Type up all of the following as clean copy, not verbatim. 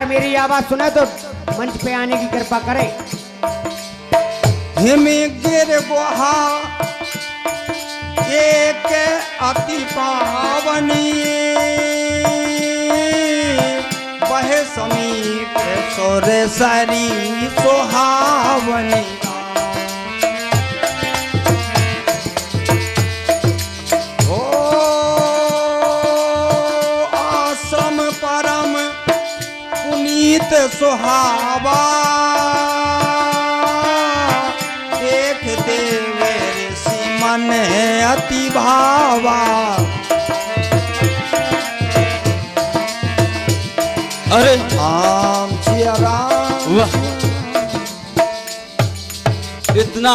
मेरी आवाज सुने तो मंच पे आने की कृपा करे। हिमें गिर गुहा एक अति पावनी वह समीप सुर सरी सुहावनी। ओ आश्रम परम पुनीत सुहावा देख देवे ऋषि मन अति भावा। अरे राम सिया राम। वाह, इतना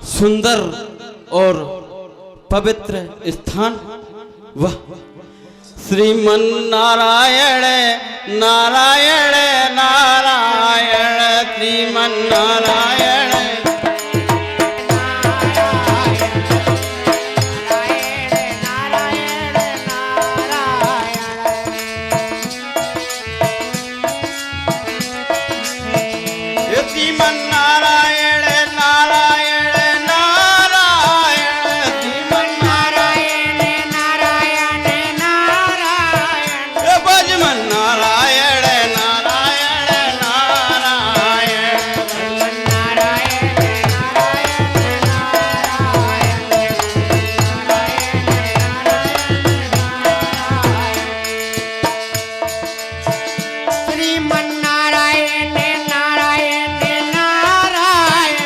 सुंदर और पवित्र स्थान। वाह, श्रीमन नारायण नारायण नारायण श्रीमन नारायण। श्रीमन नारायण नारायण नारायण श्रीमन नारायण नारायण नारायण भजमन नारायण नारायण नारायण श्रीमन नारायण नारायण नारायण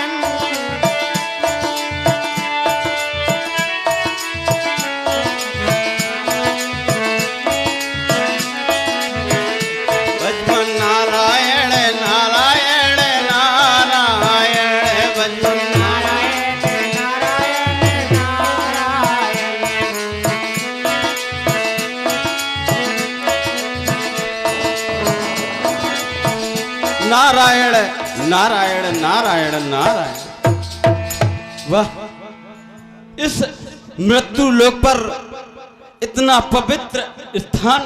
भजमन नारायण नारायण नारायण भजमन नारायण नारायण नारायण नारायण नारायण नारायण। वाह, इस मृत्यु लोक पर इतना पवित्र स्थान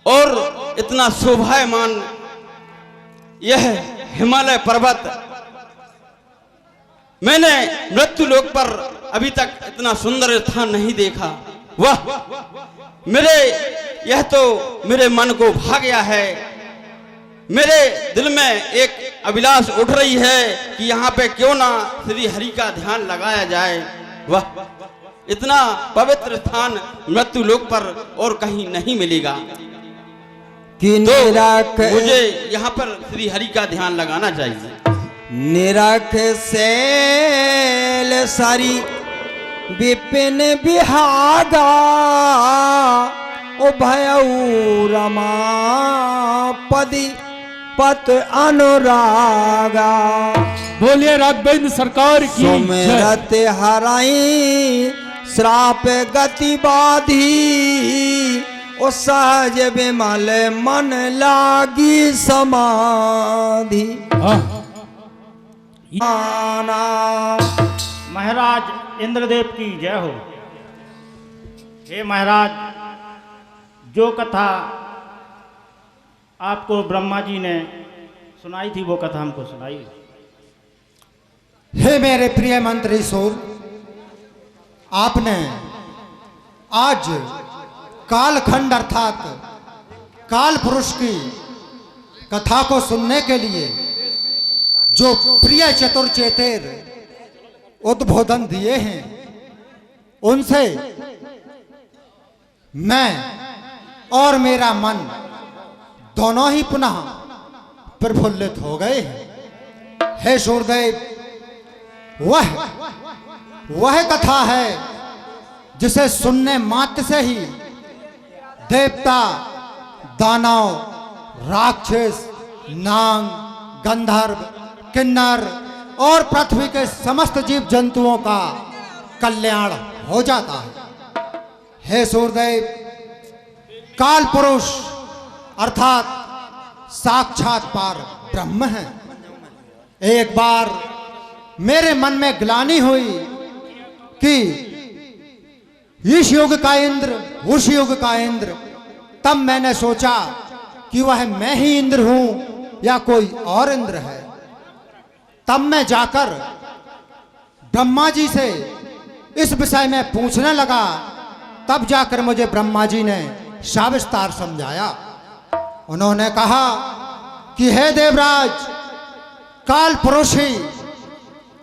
और इतना शोभायमान यह हिमालय पर्वत, मैंने मृत्यु लोक पर अभी तक इतना सुंदर स्थान नहीं देखा। वाह, यह तो मेरे मन को भा गया है। मेरे दिल में एक अभिलाष उठ रही है कि यहाँ पे क्यों ना श्री हरि का ध्यान लगाया जाए। वाह, इतना पवित्र स्थान मृत्यु लोक पर और कहीं नहीं मिलेगा। कि निरख मुझे यहाँ पर श्री हरि का ध्यान लगाना चाहिए। निरख सैल सारी विपिन बिहागा ओ भयऊ रमापदी पत अनुरागा। बोलिए राघवेंद्र सरकार की जय। सुमिरत हराई श्राप गति बाधी ओ सहज विमल मन लागी समाधि। आना महाराज इंद्रदेव की जय हो। हे महाराज, जो कथा आपको ब्रह्मा जी ने सुनाई थी वो कथा हमको सुनाई। हे मेरे प्रिय मंत्री सूर, आपने आज कालखंड अर्थात काल पुरुष की कथा को सुनने के लिए जो प्रिय चतुर चेतेर उद्बोधन दिए हैं, उनसे मैं और मेरा मन दोनों ही पुनः प्रफुल्लित हो गए हैं। हे सूर्यदेव, वह कथा है जिसे सुनने मात्र से ही देवता, दानव, राक्षस, नाग, गंधर्व, किन्नर और पृथ्वी के समस्त जीव जंतुओं का कल्याण हो जाता है। हे सूर्यदेव, काल पुरुष अर्थात साक्षात पार ब्रह्म है। एक बार मेरे मन में ग्लानि हुई कि इस युग का इंद्र उस युग का इंद्र, तब मैंने सोचा कि वह मैं ही इंद्र हूं या कोई और इंद्र है। तब मैं जाकर ब्रह्मा जी से इस विषय में पूछने लगा। तब जाकर मुझे ब्रह्मा जी ने सविस्तार समझाया। उन्होंने कहा कि हे देवराज, काल पुरुष ही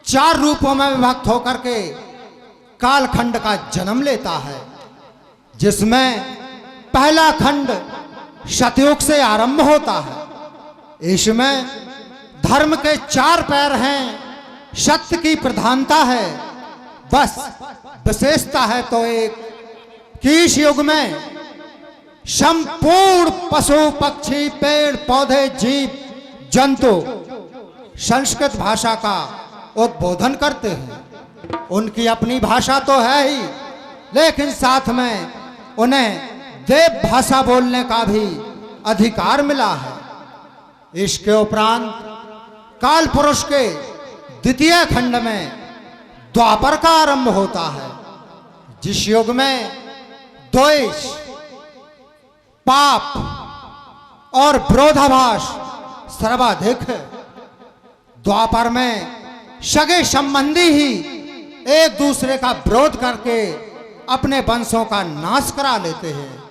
4 रूपों में विभक्त होकर के कालखंड का जन्म लेता है, जिसमें पहला खंड सतयुग से आरंभ होता है। इसमें धर्म के 4 पैर हैं, सत्य की प्रधानता है, बस विशेषता है तो एक कि इस युग में संपूर्ण पशु पक्षी पेड़ पौधे जीव जंतु संस्कृत भाषा का उद्बोधन करते हैं। उनकी अपनी भाषा तो है ही, लेकिन साथ में उन्हें देव भाषा बोलने का भी अधिकार मिला है। इसके उपरांत काल पुरुष के द्वितीय खंड में द्वापर का आरंभ होता है, जिस युग में द्वेष, पाप और विरोधाभास सर्वाधिक है। द्वापर में सगे संबंधी ही एक दूसरे का विरोध करके अपने वंशों का नाश करा लेते हैं।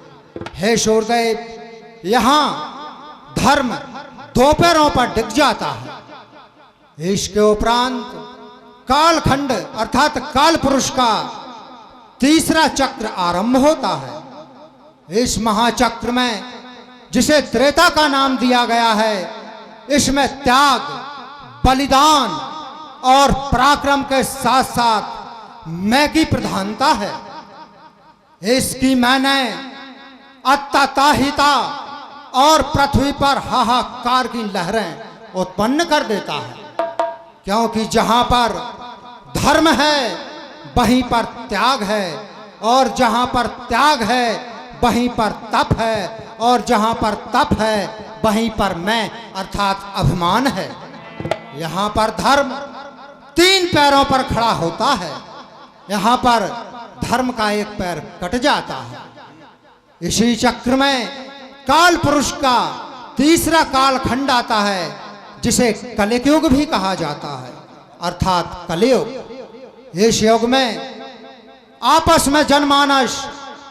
हे सूर्यदेव, यहां धर्म 2 पैरों पर डिग जाता है। इसके उपरांत कालखंड अर्थात काल पुरुष का तीसरा चक्र आरंभ होता है। इस महाचक्र में, जिसे त्रेता का नाम दिया गया है, इसमें त्याग, बलिदान और पराक्रम के साथ साथ मैं की प्रधानता है। इसकी मैंने अत्ताताहिता और पृथ्वी पर हाहाकार की लहरें उत्पन्न कर देता है, क्योंकि जहां पर धर्म है वहीं पर त्याग है, और जहां पर त्याग है वहीं पर तप है, और जहां पर तप है वहीं पर मैं अर्थात अभिमान है। यहां पर धर्म 3 पैरों पर खड़ा होता है, यहां पर धर्म का एक पैर कट जाता है। इसी चक्र में काल पुरुष का तीसरा कालखंड आता है, जिसे कलियुग भी कहा जाता है अर्थात कलियुग। इस युग में आपस में जनमानस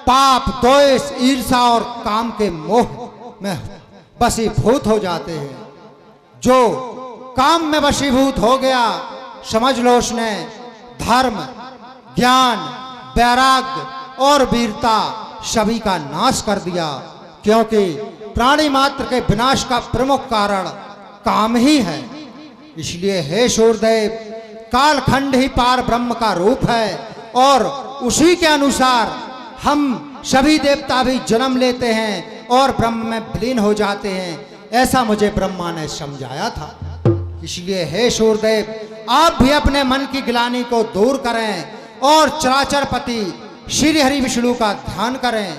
पाप, द्वेष, ईर्षा और काम के मोह में वशीभूत हो जाते हैं। जो काम में वशीभूत हो गया, समझ लो उसने धर्म, ज्ञान, वैराग्य और वीरता सभी का नाश कर दिया, क्योंकि प्राणी मात्र के विनाश का प्रमुख कारण काम ही है। इसलिए हे सूर्यदेव, कालखंड ही पार ब्रह्म का रूप है, और उसी के अनुसार हम सभी देवता भी जन्म लेते हैं और ब्रह्म में विलीन हो जाते हैं। ऐसा मुझे ब्रह्मा ने समझाया था। इसलिए हे सूर्यदेव, आप भी अपने मन की ग्लानि को दूर करें और चराचरपति श्री हरि विष्णु का ध्यान करें।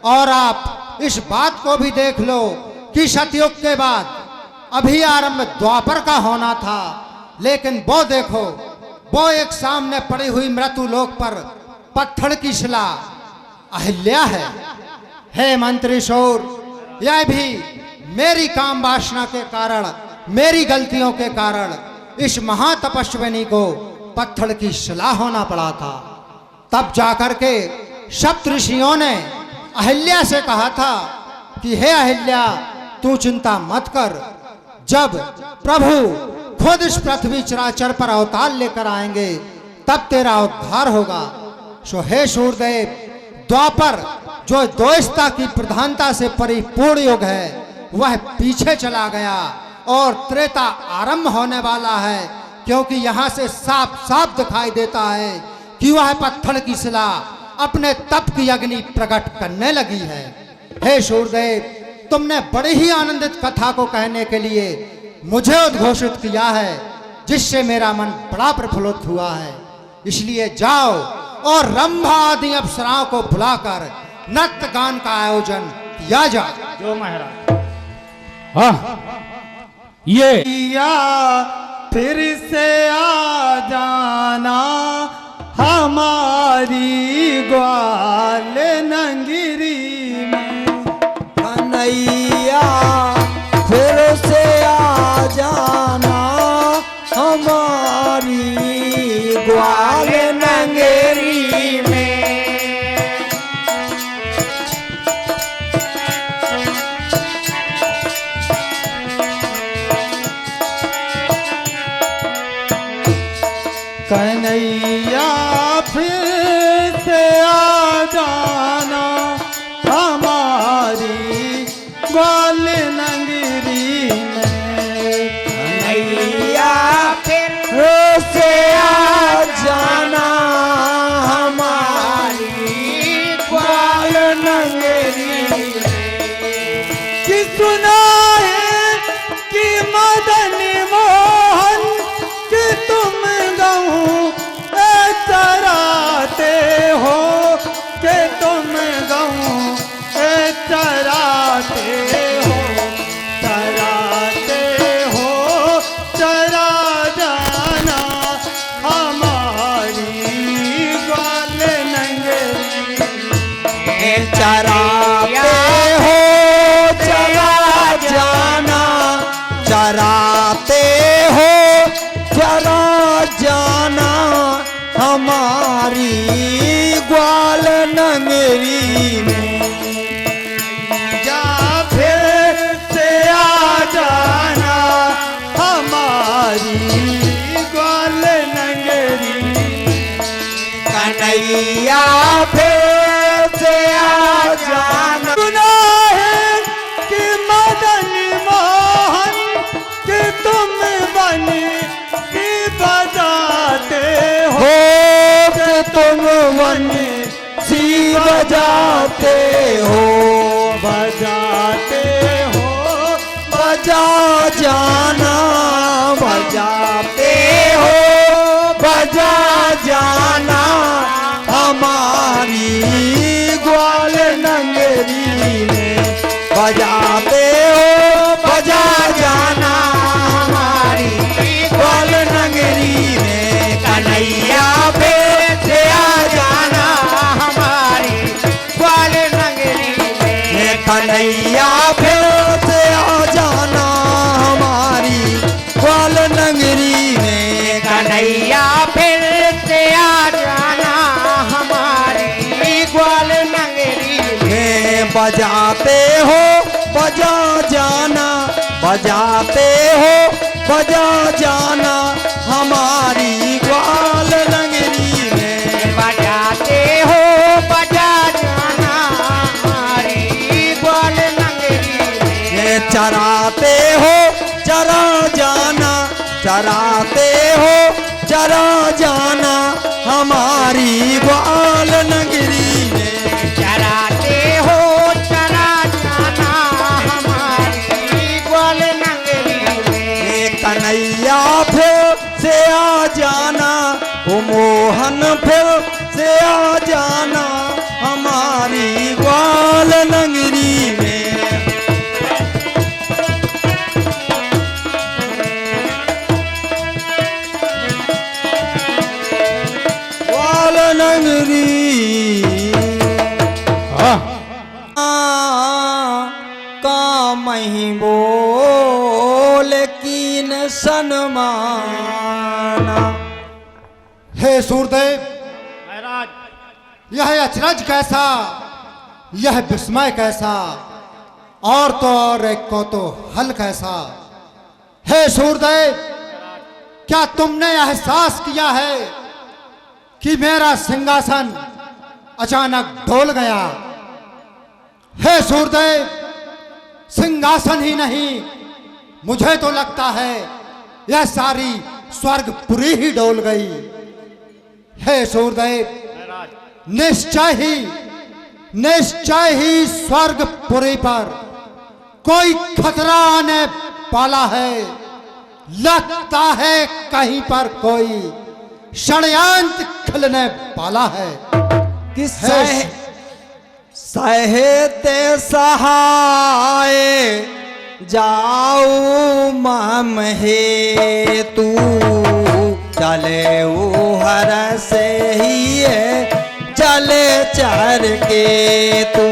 और आप इस बात को भी देख लो कि सतयुग के बाद अभी आरंभ द्वापर का होना था, लेकिन वो देखो, वो एक सामने पड़ी हुई मृत्यु लोक पर पत्थर की शिला अहिल्या है। हे मंत्री शोर, यह भी मेरी काम वासना के कारण, मेरी गलतियों के कारण इस महातपस्विनी को पत्थर की शिला होना पड़ा था। तब जाकर के सप्त ऋषियों ने अहिल्या से कहा था कि हे अहिल्या, तू चिंता मत कर, जब प्रभु खुद इस पृथ्वी चराचर पर अवतार लेकर आएंगे तब तेरा उद्धार होगा। सो हे सूर्यदेव, द्वापर जो द्वेषता की प्रधानता से परिपूर्ण युग है, वह पीछे चला गया और त्रेता आरंभ होने वाला है, क्योंकि यहाँ से साफ साफ दिखाई देता है कि वह पत्थर की शिला अपने तप की अग्नि प्रकट करने लगी है। हे सूर्यदेव, तुमने बड़ी ही आनंदित कथा को कहने के लिए मुझे उद्घोषित किया है, जिससे मेरा मन बड़ा प्रफुल्लित हुआ है। इसलिए जाओ और रंभा आदि अप्सराओं को बुलाकर नृत्य गान का आयोजन किया जाए। जो महाराज। हाँ, ये या फिर से आ जाना हमारी ग्वाल नंगिरी में, कन्हैया नगरी में कन्हैया फिर से आ जाना हमारी ग्वाल नगरी कि सुना है कि मदन मोहन कि तुम गहूँ चराते हो कि तुम गहूँ चराते हो चरा जाना हमारी ग्वाल नगरी चराते हो चरा जाना चराते हो चरा जाना हमारी ग्वाल नगरी में या फिर से आ जाना हमारी ग्वाल नगरी कन्हैया फिर से आ जाना सुना है कि मदन मोहन कि तुम बनी कि बजाते हो कि तुम बनी सी बजाते हो बजा जाना बजाते हो बजा जाना हमारी ग्वाल नगरी में बजाते हो बजा जाना हमारी ग्वाल नगरी में कन्हैया फिर से आ जाना हमारी ग्वाल नगरी में कन्हैया फिर से आ जाना हमारी ग्वाल नगरी में कन्हैया फिर से आ जाना हमारी ग्वाल नगरी में बजाते हो बजा जाना बजाते हो बजा जाना हमारी ग्वाल नगरी में बजाते हो बजा जाना हमारी ग्वाल नगरी में चराते हो चरा जाना चराते हो चरा जाना हमारी ग्वाल नगरी में चराते हो चरा जाना हमारी ग्वाल नगरी में कन्हैया फिर से आ जाना ओ मोहन फिर से आ जाना हमारी ग्वाल नगरी में ग्वाल नगरी हाँ का मही बोल कीन सनमाना हे सूरदेव महाराज यह अचरज कैसा यह विस्मय कैसा और तो और एक को तो हल कैसा हे सूरदेव क्या तुमने एहसास किया है कि मेरा सिंहासन अचानक डोल गया हे सूरदेव सिंहासन ही नहीं मुझे तो लगता है यह सारी स्वर्गपुरी ही डोल गई हे सूरदेव निश्चय ही स्वर्गपुरी पर कोई खतरा आने वाला है लगता है कहीं पर कोई षड्यंत्र खिलने वाला है कि सहते सहाय जाऊ मम हे तू चले हर से ही है चले चर के तू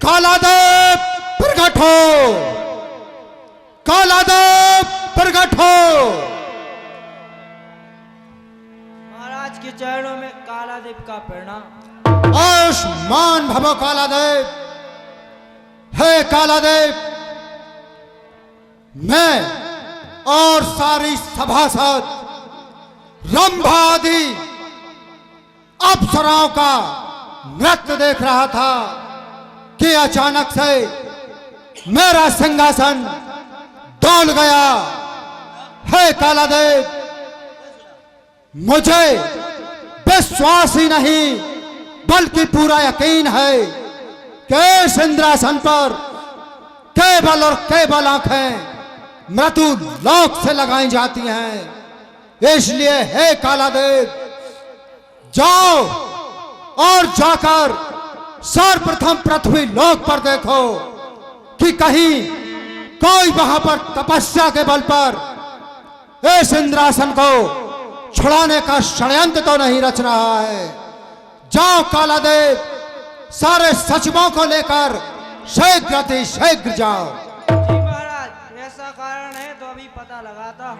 कालादेव प्रकट हो कालादेव प्रकट हो महाराज के चरणों में कालादेव का प्रणाम। आयुष्मान भवो कालादेव हे कालादेव मैं और सारी सभासद रंभा आदि अप्सराओं का नृत्य देख रहा था कि अचानक से मेरा सिंहासन डोल गया। हे कालादेव, मुझे विश्वास ही नहीं बल्कि पूरा यकीन है कि इस इंद्रासन पर केवल और केवल आंखें मृत्यु लोक से लगाई जाती हैं। इसलिए हे कालादेव, जाओ और जाकर सर्वप्रथम पृथ्वी लोक पर देखो कि कहीं कोई वहां पर तपस्या के बल पर इस इंद्रासन को छुड़ाने का षड्यंत्र तो नहीं रच रहा है। जाओ कालादेव, सारे सचिवों को लेकर शीघ्र अति शीघ्र जाओ। जी महाराज, ऐसा कारण है तो अभी पता लगाता हूँ।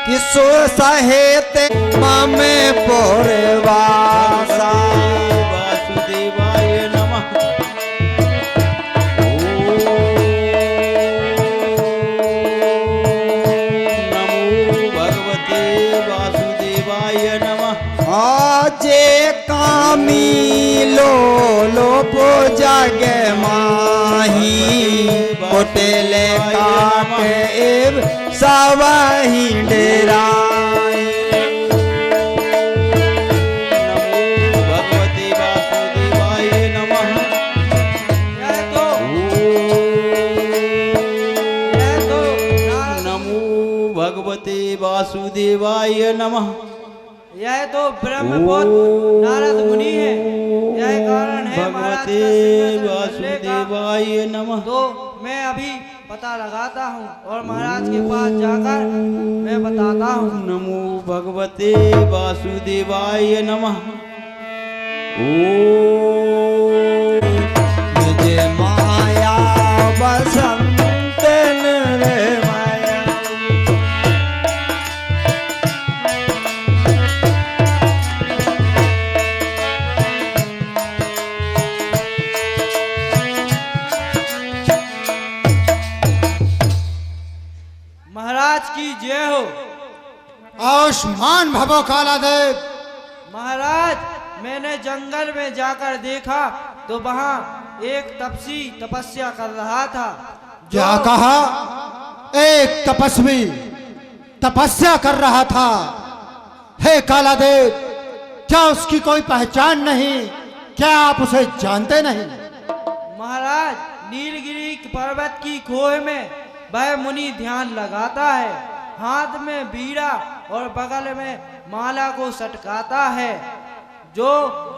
किसो सहेते मामे पोरवासा वासुदेवाय नमः। नमो भगवते वासुदेवाय नमः। आजे कामी लो पो जागे माही कोटेले काटे एव सावाही डेराई। नमो भगवते वासुदेवाय नमः। यह तो नमो भगवते वासुदेवाय नमः। यह तो ब्रह्मपुत्र नारद मुनि है। यह कारण है महाराज का सिंहासन डोलने का। वासुदेवाय नमः। तो मैं अभी पता लगाता हूँ और महाराज के पास जाकर मैं बताता हूँ। नमो भगवते वासुदेवाय नमः। मुझे माया बसंत रे माया। महाराज की जय हो। आयुष्मान भवो कालादेव। महाराज, मैंने जंगल में जाकर देखा तो वहाँ एक तपसी तपस्या कर रहा था। क्या कहा? एक तपस्वी तपस्या कर रहा था। हे कालादेव, क्या उसकी कोई पहचान नहीं? क्या आप उसे जानते नहीं? महाराज, नीलगिरी पर्वत की खोह में वह मुनि ध्यान लगाता है, हाथ में बीड़ा और बगल में माला को सटकाता है, जो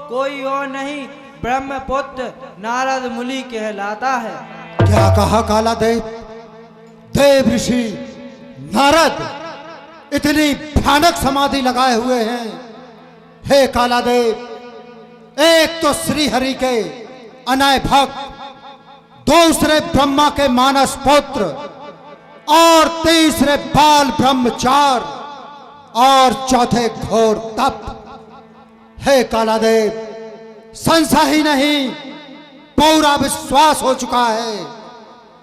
कोई और नहीं ब्रह्मपुत्र नारद मुनि कहलाता है। क्या कहा कालादेव? देव ऋषि नारद इतनी भयानक समाधि लगाए हुए हैं। हे कालादेव, एक तो श्री हरि के अनय भक्त, दूसरे ब्रह्मा के मानस पुत्र और तीसरे बाल ब्रह्मचार और चौथे घोर तप। हे कालादेव, संशय ही नहीं पूरा विश्वास हो चुका है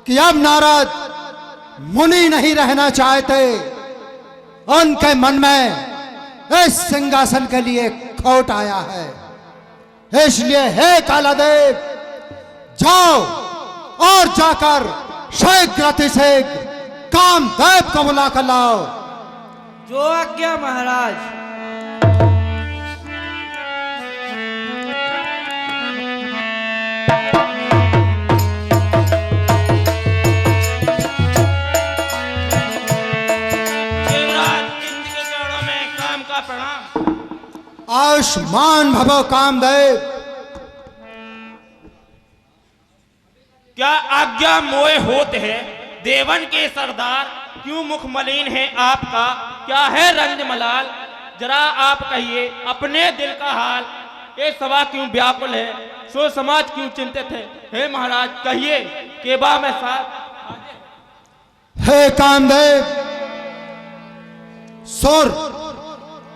कि अब नारद मुनि नहीं रहना चाहते। उनके मन में इस सिंहासन के लिए खोट आया है। इसलिए हे कालादेव, जाओ और जाकर शीघ्र अतिशीघ्र कामदेव को बुला कर लाओ। जो आज्ञा महाराज। आयुष्मान भवो कामदेव। क्या आज्ञा मोए होते है देवन के सरदार, क्यों मुख मलिन है आपका, क्या है रंग मलाल? जरा आप कहिए अपने दिल का हाल। ये सभा क्यों व्याकुल है, सो समाज क्यों चिंतित है? हे महाराज कहिए, केबा में साथ। हे कामदेव, सुर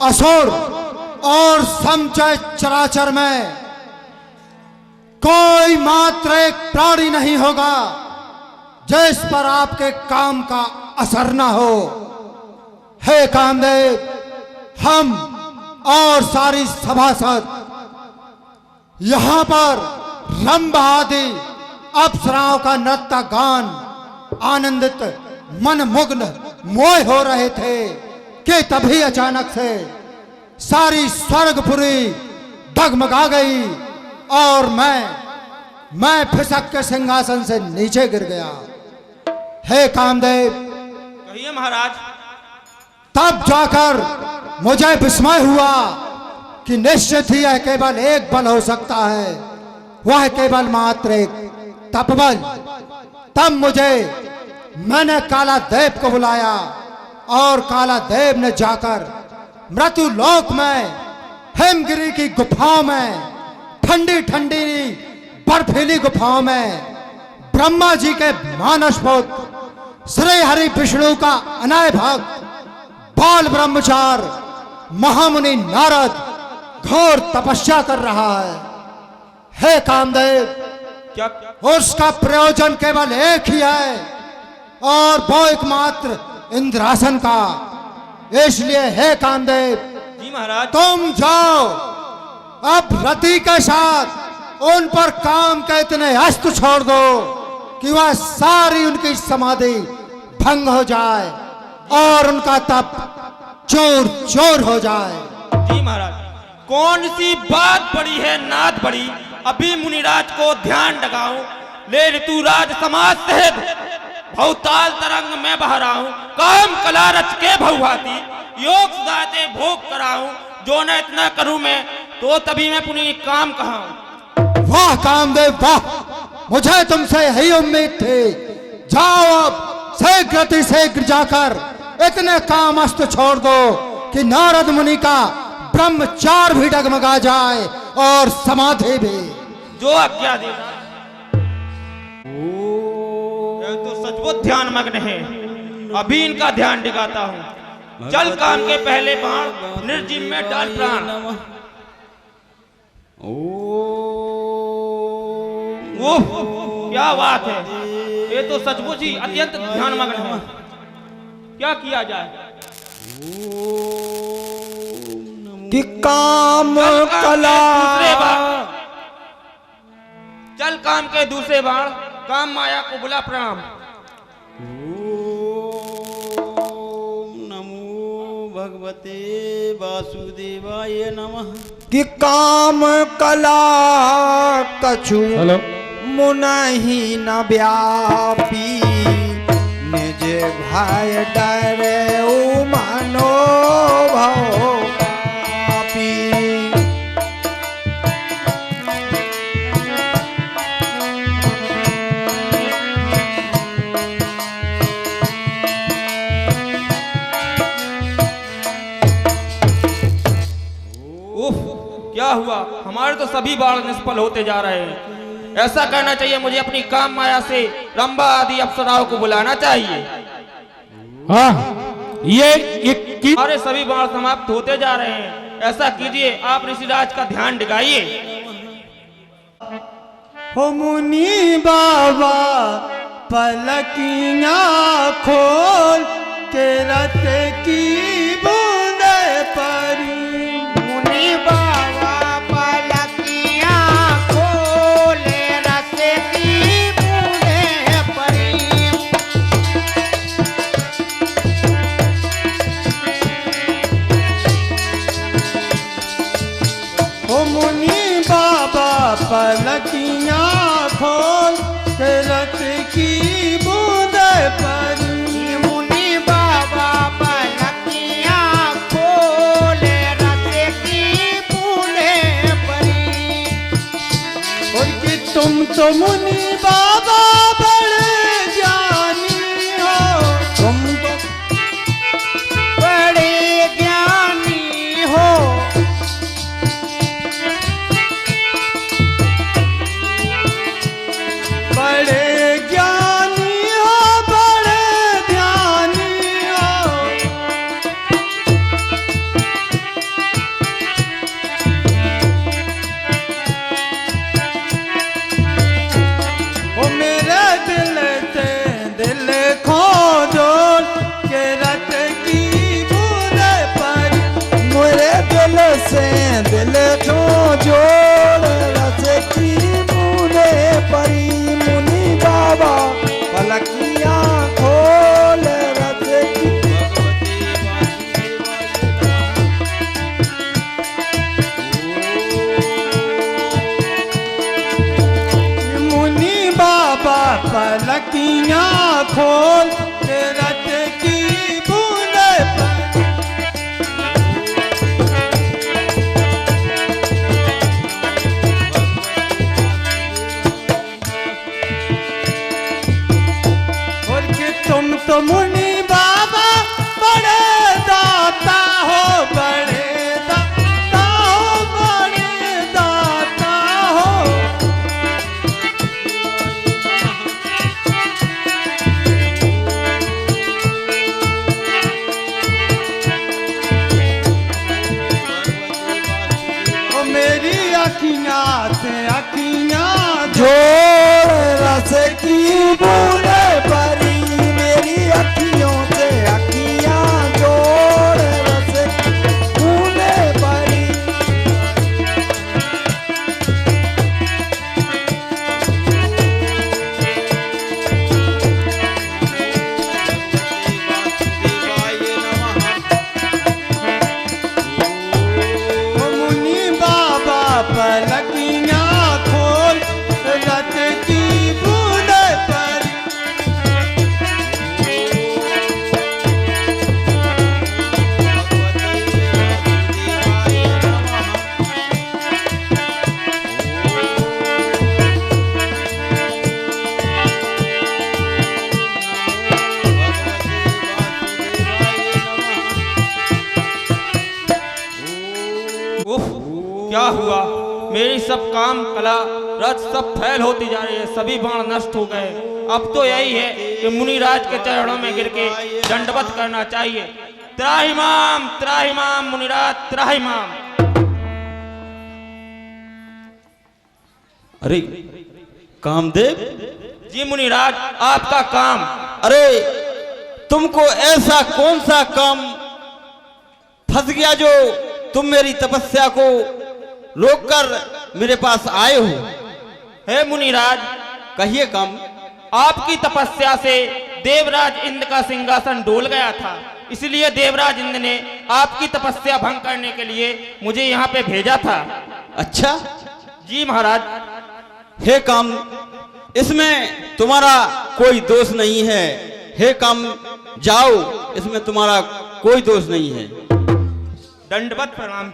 असुर और समझे चराचर में कोई मात्र एक प्राणी नहीं होगा जिस पर आपके काम का असर न हो। हे कामदेव, हम और सारी सभासद यहां पर रंभा आदि अप्सराओं का नृत्य गान आनंदित मनमुग्न मोह हो रहे थे कि तभी अचानक से सारी स्वर्गपुरी डगमगा गई और मैं फिसक के सिंहासन से नीचे गिर गया। हे कामदेव, कहिए महाराज। तब जाकर मुझे विस्मय हुआ कि निश्चित ही यह केवल एक बल हो सकता है, वह केवल मात्र एक तपबल। तब मैंने काला देव को बुलाया और काला देव ने जाकर मृत्यु लोक में हेमगिरी की गुफाओं में, ठंडी ठंडी बर्फीली गुफाओं में ब्रह्मा जी के मानस पुत्र श्री हरि विष्णु का अनय भक्त बाल ब्रह्मचार महामुनि नारद घोर तपस्या कर रहा है। हे कामदेव, क्या उसका प्रयोजन केवल एक ही है और वो एकमात्र इंद्रासन का। इसलिए हे कामदेव, जी महाराज। तुम जाओ अब रति के साथ उन पर काम के इतने अस्त्र छोड़ दो कि वह सारी उनकी समाधि भंग हो जाए और उनका तप चोर चोर हो जाए। जी महाराज। कौन सी बात बड़ी है नाद बड़ी, अभी मुनिराज को ध्यान लगाऊं, ले ऋतुराज समाज सहित भवताल तरंग में बह रहा हूं, काम कला रच के भौभाती योग सुधाते भोग कराऊं, जो न इतना करूं मैं तो तभी मैं पुण्य काम कहाऊं। वाह कामदेव वाह, मुझे तुमसे यही उम्मीद थी। जाओ अब शीघ्र जाकर इतने काम अस्त्र छोड़ दो कि नारद मुनि का ब्रह्मचार भी डगमगा जाए और समाधि भी। जो आज्ञा दे। तो सचमुच ध्यान मग्न है, अभी इनका ध्यान दिखाता हूँ। चल काम के पहले बाण निर्जीव में डाल प्राण। ओह क्या बात है, ये तो सचमुच ही अत्यंत ध्यान मग्न है। क्या किया जाए? कि काम कला चल काम के दूसरे बाण काम माया को बुला प्रणाम। नमो भगवते वासुदेवाय नमः। कि काम कला कछु मुनहि न व्यापी, निज भय डरे मनो पापी। क्या हुआ? हमारे तो सभी बाण निष्फल होते जा रहे हैं। ऐसा करना चाहिए, मुझे अपनी काम माया से रंभा आदि अप्सराओं को बुलाना चाहिए। ये हमारे सभी बाण समाप्त होते जा रहे हैं। ऐसा कीजिए, आप ऋषिराज का ध्यान दिखाइए। हो मुनि बाबा पलकियां खोल के रत की बूंदे परी। मुनि बाबा पलकियां खोले रस की बूंदे परी। हो मुनि बाबा पलकियां खोल के रत की बूंदे परी। मुनि बाबा पलकियां खोले रस की बूंदे परी। और कि तुम तो मुनि बाबा बड़े ज्ञानी हो, तुम तो बड़े ज्ञानी हो। बड़े ज्ञानी हो, बड़े ध्यानी हो। पलकियां खोल के रत की बूंदे परी। और कि तुम तो मुनि बाबा बड़े दाता हो, बड़े दाता हो, बड़े दाता हो। ओ मेरी अखियां से अखियां जोड़ रस की बूंदे परी, मेरी अखियों से अखियां जोड़ रस की बूंदे परी। ओ मुनि बाबा पलकियां खोल रत की बूंदे परी। उफ, क्या हुआ? मेरी सब काम कला रथ सब फैल होती जा रही है, सभी बाण नष्ट हो गए। अब तो यही है कि मुनिराज के चरणों में गिर के दंडवत करना चाहिए। त्राहिमाम मुनिराज त्राहिमाम। अरे कामदेव, जी मुनिराज, आपका काम। अरे तुमको ऐसा कौन सा काम फंस गया जो तुम मेरी तपस्या को रोककर मेरे पास आए हो? हे मुनिराज, कहिए काम। आपकी तपस्या से देवराज इंद्र का सिंहासन डोल गया था, इसलिए देवराज इंद्र ने आपकी तपस्या भंग करने के लिए मुझे यहाँ पे भेजा था। अच्छा जी महाराज। हे काम, इसमें तुम्हारा कोई दोष नहीं है। हे काम, जाओ, इसमें तुम्हारा कोई दोष नहीं है। दंडवत प्रणाम।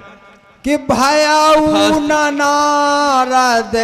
कि भयाऊ न नारद